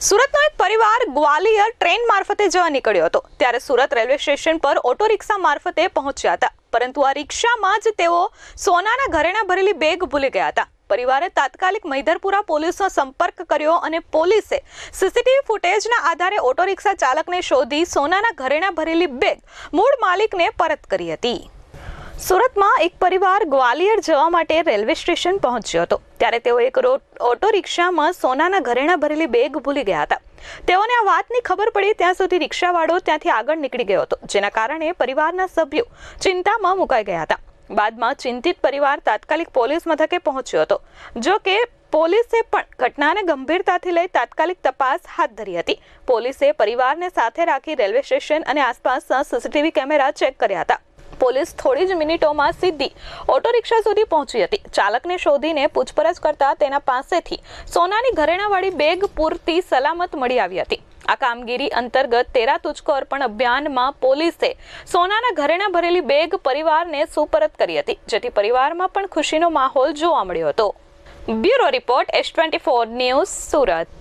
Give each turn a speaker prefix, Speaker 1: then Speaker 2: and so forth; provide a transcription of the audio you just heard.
Speaker 1: સુરતનો એક પરિવાર ગ્વાલિયર ટ્રેન મારફતે જવા નીકળ્યો હતો ત્યારે સુરત રેલવે સ્ટેશન પર ઓટો રિક્ષા મારફતે પહોંચ્યા હતા, પરંતુ આ રિક્ષામાં જ તેઓ સોનાના ઘરેણાં ભરેલી બેગ ભૂલી ગયા હતા। પરિવારે તાત્કાલિક મૈધરપુરા પોલીસનો સંપર્ક કર્યો અને પોલીસે સીસીટીવી ફૂટેજના આધારે ઓટો રિક્ષા ચાલકને શોધી સોનાના ઘરેણાં ભરેલી બેગ મૂળ માલિકને પરત કરી હતી। સુરતમાં એક પરિવાર ગ્વાલિયર જવા માટે રેલવે સ્ટેશન પહોંચ્યો હતો ત્યારે તેઓ એક ઓટો રિક્ષામાં સોનાના ઘરેણાં ભરેલી બેગ ભૂલી ગયા હતા। તેઓને આ વાતની ખબર પડી ત્યાં સુધી રિક્ષાવાળો ત્યાંથી આગળ નીકળી ગયો હતો, જેના કારણે પરિવારના સભ્યો ચિંતામાં મુકાઈ ગયા હતા। બાદમાં ચિંતિત પરિવાર તાત્કાલિક પોલીસ મથકે પહોંચ્યો હતો, જો કે પોલીસે પણ ઘટનાને ગંભીરતાથી લઈ તાત્કાલિક તપાસ હાથ ધરી હતી। પોલીસે પરિવારને સાથે રાખી રેલવે સ્ટેશન અને આસપાસના સીસીટીવી કેમેરા ચેક કર્યા હતા। પોલીસ થોડી જ મિનિટોમાં સીધી ઓટો રિક્ષા સુધી પહોંચી હતી। ચાલકને શોધીને પૂછપરછ કરતા તેના પાસેથી સોનાની ઘરેણાંવાળી બેગ પૂરતી સલામત મળી આવી હતી। આ કામગીરી અંતર્ગત તેરા તુજકો અર્પણ અભિયાનમાં પોલીસે સોનાના ઘરેણાં ભરેલી બેગ પરિવારને સુપરત કરી હતી, જેથી પરિવારમાં પણ ખુશીનો માહોલ જોવા મળ્યો હતો। Bureau report S24 news Surat.